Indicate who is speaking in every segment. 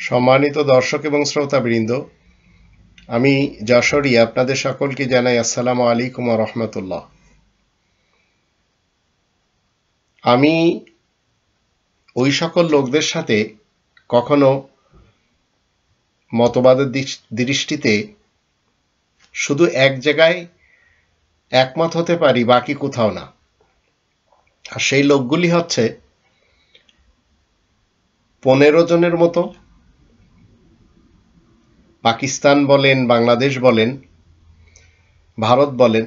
Speaker 1: সম্মানিত দর্শক এবং শ্রোতাবৃন্দ, আমি যশোরী আপনাদের সকলকে জানাই আসসালামু আলাইকুম ওয়া রাহমাতুল্লাহ। আমি ওই সকল লোকদের সাথে কখনো মতবাদের দৃষ্টিতে শুধু এক জায়গায় একমত হতে পারি, বাকি কোথাও না। আর সেই লোকগুলি হচ্ছে 15 জনের মতো। পাকিস্তান বলেন, বাংলাদেশ বলেন, ভারত বলেন।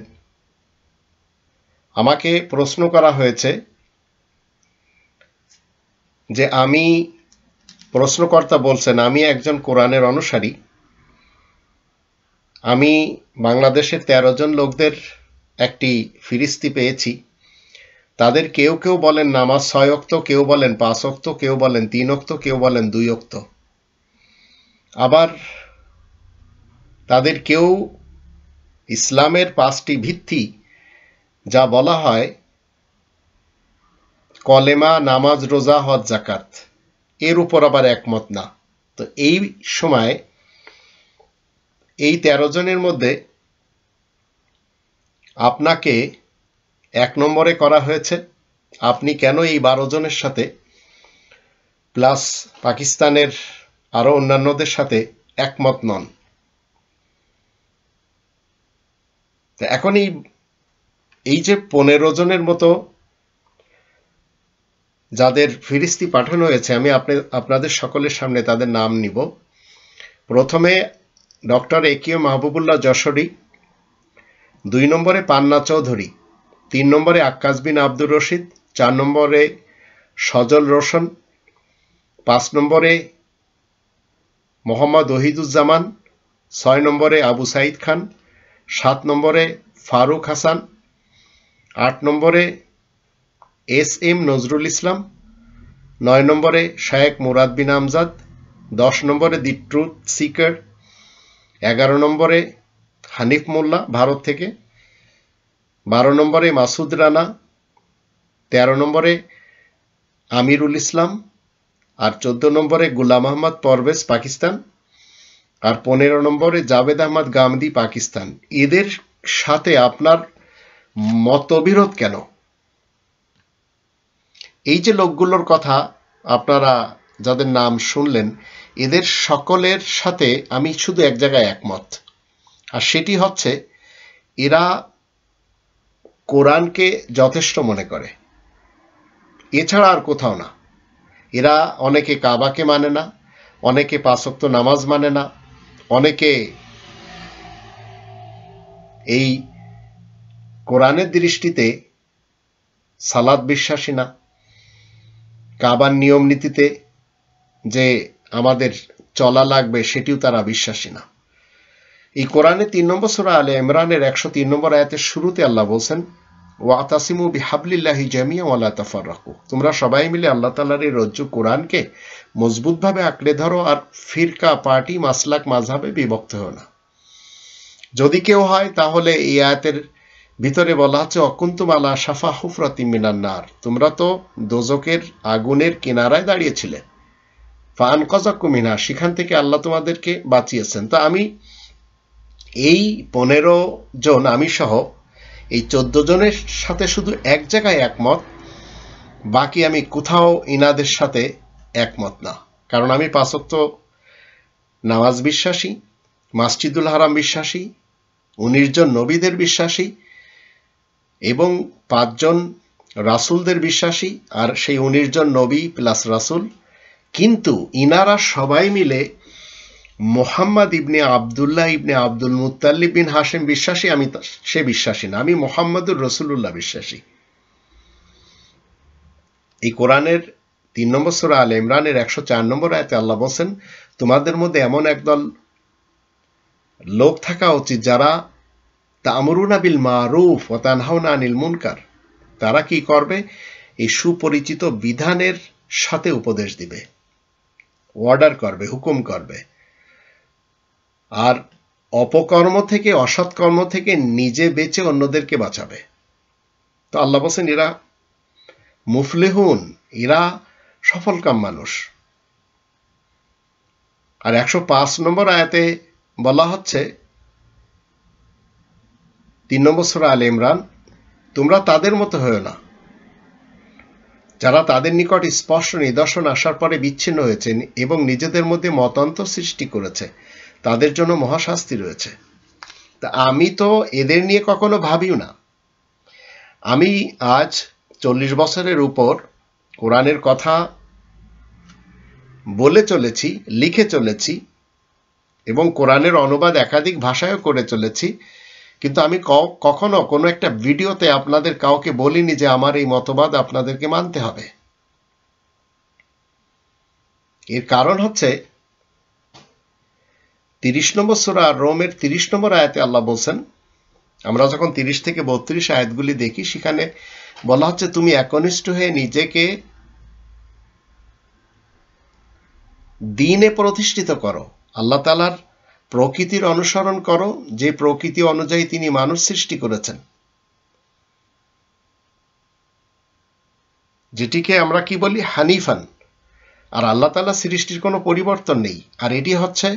Speaker 1: আমাকে প্রশ্ন করা হয়েছে যে প্রশ্নকর্তা বলছেন আমি একজন কোরআনের অনুসারী। আমি বাংলাদেশের 13 জন লোকদের একটি ফিরিস্তি পেয়েছি। তাদের কেউ কেউ বলেন নামাজ 6 ওয়াক্ত, কেউ বলেন 5 ওয়াক্ত, কেউ বলেন 3 ওয়াক্ত, কেউ বলেন 2 ওয়াক্ত। আবার তাদের কেউ ইসলামের 5টি ভিত্তি যা বলা হয় কলেমা, নামাজ, রোজা, হজ, যাকাত, এর উপর আবার একমত না। তো এই সময় এই 13 জনের মধ্যে আপনাকে 1 নম্বরে করা হয়েছে। আপনি কেন এই 12 জনের সাথে প্লাস পাকিস্তানের আরো অন্যান্যদের সাথে একমত নন? এখন এই যে 15 জনের মতো যাদের ফিরিস্তি পাঠানো হয়েছে, আমি আপনাদের সকলের সামনে তাদের নাম নিব। প্রথমে ডক্টর একিউ মাহবুবুল্লাহ যশোরী, 2 নম্বরে পান্না চৌধুরী, 3 নম্বরে আক্কাস বিন আব্দুর রশিদ, 4 নম্বরে সজল রোশন, 5 নম্বরে মোহাম্মদ ওহিদুজ্জামান, 6 নম্বরে আবু সাইদ খান, 7 নম্বরে ফারুক হাসান, 8 নম্বরে এস.এম. নজরুল ইসলাম, 9 নম্বরে শায়েখ মুরাদ বিন আমজাদ, 10 নম্বরে দি ট্রুথ সিকার, 11 নম্বরে হানিফ মোল্লা ভারত থেকে, 12 নম্বরে মাসুদ রানা, 13 নম্বরে আমিরুল ইসলাম, আর 14 নম্বরে গুলাম আহমদ পরভেজ পাকিস্তান, আর 15 নম্বরে জাভেদ আহমদ গামদি পাকিস্তান। এদের সাথে আপনার মতবিরোধ কেন? এই যে লোকগুলোর কথা আপনারা যাদের নাম শুনলেন, এদের সকলের সাথে আমি শুধু এক জায়গায় একমত, আর সেটি হচ্ছে এরা কোরআনকে যথেষ্ট মনে করে, এছাড়া আর কোথাও না। এরা অনেকে কাবাকে মানে না, অনেকে 5 ওয়াক্ত নামাজ মানে না, অনেকে এই কোরআনের দৃষ্টিতে সালাত বিশ্বাসী না, কাবার নিয়ম নীতিতে যে আমাদের চলা লাগবে সেটিও তারা বিশ্বাসী না। এই কোরআনে 3 নম্বর সূরা আলে ইমরানের 103 নম্বর আয়াতের শুরুতে আল্লাহ বলছেন ওয়াতাসিমু বিহাবলিল্লাহি জামিআন ওয়া লা তাফাররাকু, তোমরা সবাই মিলে আল্লাহ তাআলার এই রজ্জু কোরআনকে মজবুতভাবে আঁকড়ে ধরো আর ফিরকা, পার্টি, মাসলাক, মাযহাবে বিভক্ত হও না। যদি কেউ হয় তাহলে এই আয়াতের ভিতরে বলা হচ্ছে অকুনতুম আলা শাফা হুফরাতিম মিনান নার, তোমরা তো দোজকের আগুনের কিনারায় দাঁড়িয়েছিলে। ফাআনকাযাকুম মিনহা, সেখান থেকে আল্লাহ তোমাদেরকে বাঁচিয়েছেন। তো আমি এই 15 জন, আমি সহ এই 14 জনের সাথে শুধু এক জায়গায় একমত, বাকি আমি কোথাও ইনাদের সাথে একমত না। কারণ আমি 5 ওয়াক্ত নামাজ বিশ্বাসী, মসজিদুল হারাম বিশ্বাসী, 19 জন নবীদের বিশ্বাসী এবং 5 জন রাসূলদের বিশ্বাসী, আর সেই 19 জন নবী প্লাস রাসূল। কিন্তু ইনারা সবাই মিলে মোহাম্মদ ইবনে আবদুল্লাহ ইবনে আব্দুল মুত্তালিব বিন হাশিম বিশ্বাসী, আমি সে বিশ্বাসী না। আমি মুহাম্মদুর রাসূলুল্লাহ বিশ্বাসী। এই কোরআনের 3 নম্বর সূরা আলে ইমরানের 104 নম্বর আয়াতে আল্লাহ বলেন তোমাদের মধ্যে এমন একদল লোক থাকা উচিত যারা তা'মুরুনা বিল মারুফ ওয়া তানহাউনা আনিল মুনকার, তারা কি করবে? এই সুপরিচিত বিধানের সাথে উপদেশ দিবে, অর্ডার করবে, হুকুম করবে, আর অপকর্ম থেকে, অসৎ কর্ম থেকে নিজে বেঁচে অন্যদেরকে বাঁচাবে। তো আল্লাহ বলেন এরা মুফলিহুন, এরা সফলকাম মানুষ। আর 105 নম্বর আয়াতে বলা হচ্ছে 3 নম্বর সূরা আলে ইমরান, তোমরা তাদের মতো হয়ো না যারা তাদের নিকট স্পষ্ট নিদর্শন আসার পরে বিচ্ছিন্ন হয়েছে এবং নিজেদের মধ্যে মতান্তর সৃষ্টি করেছে, তাদের জন্য মহাশাস্তি রয়েছে। তা আমি তো এদের নিয়ে কখনো ভাবিও না। আমি আজ 40 বছরের উপর কোরআনের কথা বলে চলেছি, লিখে চলেছি এবং কোরআনের অনুবাদ একাধিক ভাষায়ও করে চলেছি, কিন্তু আমি কখনো কোনো একটা ভিডিওতে আপনাদের কাউকে বলিনি যে আমার এই মতবাদ আপনাদেরকে মানতে হবে। এর কারণ হচ্ছে 30 নম্বর সূরা রোমের 30 নম্বর আয়াতে আল্লাহ বলছেন, আমরা যখন 30 থেকে 32 আয়াতগুলি দেখি সেখানে বলা হচ্ছে তুমি একনিষ্ঠ হয়ে নিজেকে দ্বীনে প্রতিষ্ঠিত করো, আল্লাহ তাআলার প্রকৃতির অনুসরণ করো যে প্রকৃতি অনুযায়ী তিনি মানুষ সৃষ্টি করেছেন, যেটিকে আমরা কি বলি হানিফান। আর আল্লাহ তাআলা সৃষ্টির কোনো পরিবর্তন নেই, আর এটি হচ্ছে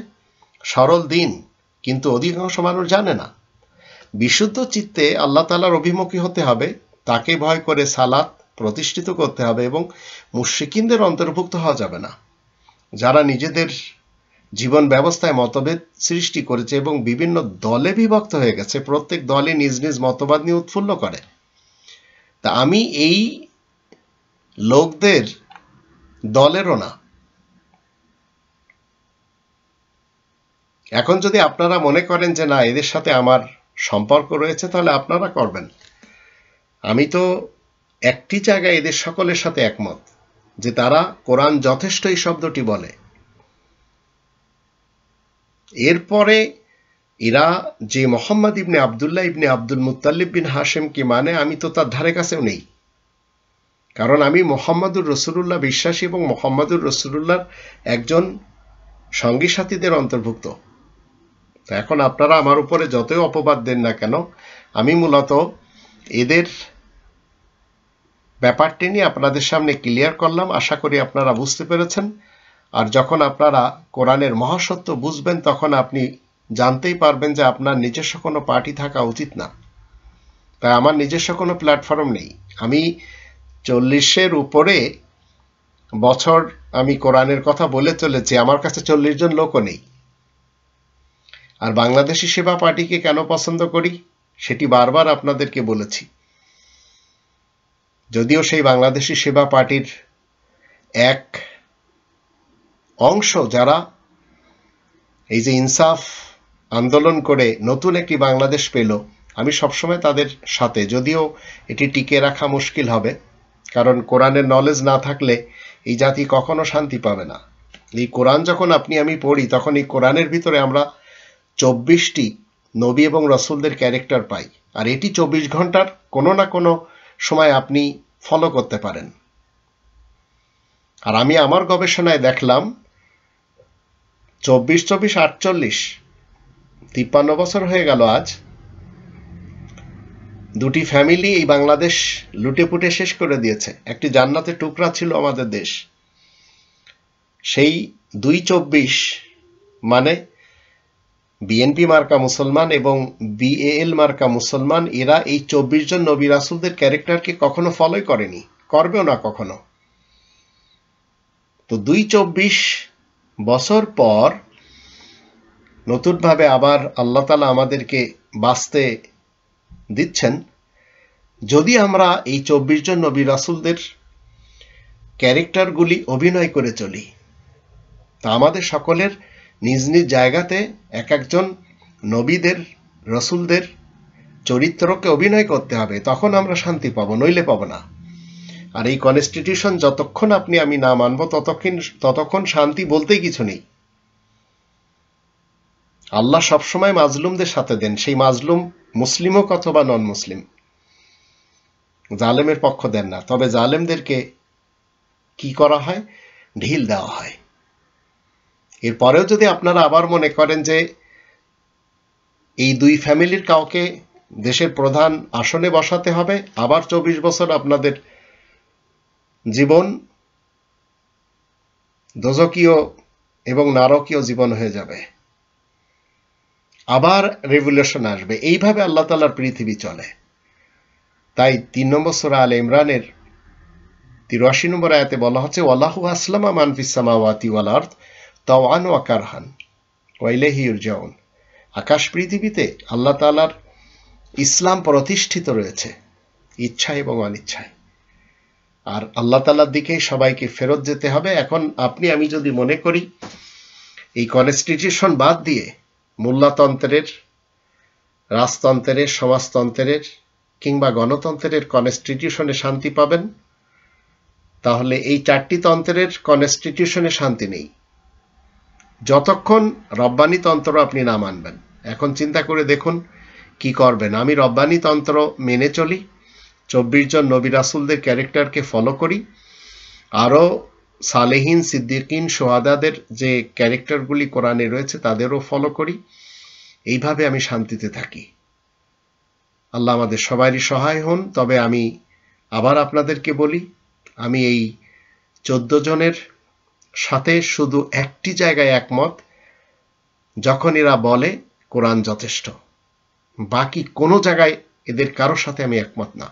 Speaker 1: সরল দিন, কিন্তু অধিকাংশ মানুষ জানে না। বিশুদ্ধ চিত্তে আল্লাহ তাআলার অভিমুখী হতে হবে, তাকে ভয় করে সালাত প্রতিষ্ঠিত করতে হবে এবং মুশরিকিনদের অন্তর্ভুক্ত হওয়া যাবে না, যারা নিজেদের জীবন ব্যবস্থায় মতভেদ সৃষ্টি করেছে এবং বিভিন্ন দলে বিভক্ত হয়ে গেছে। প্রত্যেক দলে নিজ নিজ মতবাদ নিয়ে উৎফুল্ল করে। তা আমি এই লোকদের দলেরও না। এখন যদি আপনারা মনে করেন যে না এদের সাথে আমার সম্পর্ক রয়েছে, তাহলে আপনারা করবেন। আমি তো একটি জায়গায় এদের সকলের সাথে একমত যে তারা কোরআন যথেষ্ট এই শব্দটি বলে। এরপরে এরা যে মোহাম্মদ ইবনে আবদুল্লাহ ইবনে আব্দুল মুত্তালিব বিন হাশেমকে মানে, আমি তো তার ধারে কাছেও নেই, কারণ আমি মোহাম্মদুর রসুলুল্লাহ বিশ্বাসী এবং মোহাম্মদুর রসুলুল্লাহর একজন সঙ্গী সাথীদের অন্তর্ভুক্ত। তো এখন আপনারা আমার উপরে যতই অপবাদ দেন না কেন, আমি মূলত এদের ব্যাপারটি নিয়ে আপনাদের সামনে ক্লিয়ার করলাম। আশা করি আপনারা বুঝতে পেরেছেন। আর যখন আপনারা কোরআনের মহাসত্য বুঝবেন, তখন আপনি জানতেই পারবেন যে আপনার নিজস্ব কোনো পার্টি থাকা উচিত না। তাই আমার নিজস্ব কোনো প্ল্যাটফর্ম নেই। আমি 40-এর উপরে বছর আমি কোরআনের কথা বলে চলেছি, আমার কাছে 40 জন লোকও নেই। আর বাংলাদেশি সেবা পার্টিকে কেন পছন্দ করি সেটি বারবার আপনাদেরকে বলেছি। যদিও সেই বাংলাদেশি সেবা পার্টির এক অংশ যারা এই যে ইনসাফ আন্দোলন করে নতুন একটি বাংলাদেশ পেল, আমি সবসময় তাদের সাথে, যদিও এটি টিকে রাখা মুশকিল হবে, কারণ কোরআনের নলেজ না থাকলে এই জাতি কখনো শান্তি পাবে না। এই কোরআন যখন আমি পড়ি, তখন এই কোরআনের ভিতরে আমরা 24টি নবী এবং রসুলদের ক্যারেক্টার পাই, আর এটি 24 ঘন্টার কোনো না কোনো সময় আপনি ফলো করতে পারেন। আর আমি আমার গবেষণায় দেখলাম 24-48 53 বছর হয়ে গেল আজ, দুটি ফ্যামিলি এই বাংলাদেশ লুটে পুটে শেষ করে দিয়েছে। একটি জান্নাতের টুকরা ছিল আমাদের দেশ। সেই 2-24 মানে বিএনপি মার্কা মুসলমান এবং বিএএল মার্কা মুসলমান, এরা এই 24 জন নবী রাসূলদের ক্যারেক্টারকে কখনো ফলোই করেনি, করবেও না কখনো। তো 2-24 বছর পর নতুনভাবে আবার আল্লাহ তাআলা আমাদেরকে বাঁচতে দিচ্ছেন। যদি আমরা এই 24 জন নবী রাসূলদের ক্যারেক্টারগুলি অভিনয় করে চলি, তা আমাদের সকলের নিজ নিজ জায়গাতে এক একজন নবীদের রসুলদের চরিত্রকে অভিনয় করতে হবে, তখন আমরা শান্তি পাবো, নইলে পাবো না। আর এই কনস্টিটিউশন যতক্ষণ আমি না মানব, ততক্ষণ শান্তি বলতেই কিছু নেই। আল্লাহ সবসময় মাজলুমদের সাথে দেন, সেই মাজলুম মুসলিম হোক অথবা নন মুসলিম, জালেমের পক্ষ দেন না। তবে জালেমদেরকে কি করা হয়? ঢিল দেওয়া হয়। এরপরেও যদি আপনারা আবার মনে করেন যে এই দুই ফ্যামিলির কাউকে দেশের প্রধান আসনে বসাতে হবে, আবার 24 বছর আপনাদের জীবন দোজকীয় এবং নারকীয় জীবন হয়ে যাবে, আবার রেভলিউশন আসবে। এইভাবে আল্লাহ তাআলার পৃথিবী চলে। তাই 3 নম্বর সূরা আলে ইমরানের 83 নম্বর আয়াতে বলা হচ্ছে, ওয়াল্লাহু আসলামা মান ফিস সামাওয়াতি ওয়াল আরদ তাওআন ওয়া কারহান ওয়া ইলাইহি ইরজাউন। আকাশ পৃথিবীতে আল্লাহ তাআলার ইসলাম প্রতিষ্ঠিত রয়েছে, ইচ্ছায় এবং অনিচ্ছায়। আর আল্লাহ তাআলার দিকেই সবাইকে ফেরত যেতে হবে। এখন আপনি আমি যদি মনে করি এই কনস্টিটিউশন বাদ দিয়ে মোল্লাতন্ত্রের, রাজতন্ত্রের, সমাজতন্ত্রের কিংবা গণতন্ত্রের কনস্টিটিউশনে শান্তি পাবেন, তাহলে এই 4টি তন্ত্রের কনস্টিটিউশনে শান্তি নেই যতক্ষণ রব্বানি তন্ত্র আপনি না মানবেন। এখন চিন্তা করে দেখুন কি করবেন। আমি রব্বানি তন্ত্র মেনে চলি, 24 জন নবী রাসূলদের ক্যারেক্টারকে ফলো করি, আরও সালেহিন, সিদ্দিকিন, সোহাদাদের যে ক্যারেক্টারগুলি কোরআনে রয়েছে তাদেরও ফলো করি। এইভাবে আমি শান্তিতে থাকি। আল্লাহ আমাদের সবারই সহায় হন। তবে আমি আবার আপনাদেরকে বলি, আমি এই 14 জনের সাথে শুধু একটি জায়গায় একমত, যখন এরা বলে কোরআন যথেষ্ট। বাকি কোনো জায়গায় এদের কারোর সাথে আমি একমত না।